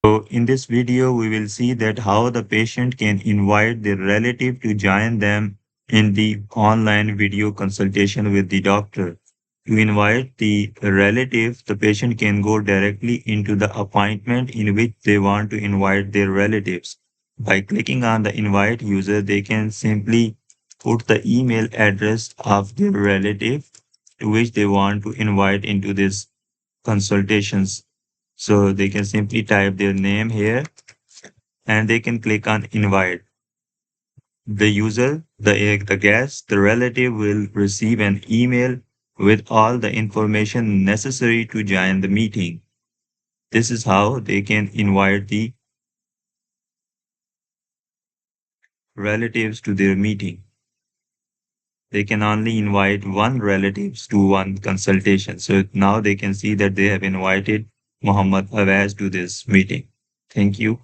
So in this video, we will see that how the patient can invite their relative to join them in the online video consultation with the doctor. To invite the relative, the patient can go directly into the appointment in which they want to invite their relatives. By clicking on the invite user, they can simply put the email address of their relative to which they want to invite into this consultations. So they can simply type their name here and they can click on invite. The user, the guest, the relative will receive an email with all the information necessary to join the meeting. This is how they can invite the relatives to their meeting. They can only invite one relatives to one consultation. So now they can see that they have invited Muhammad Awaz to this meeting. Thank you.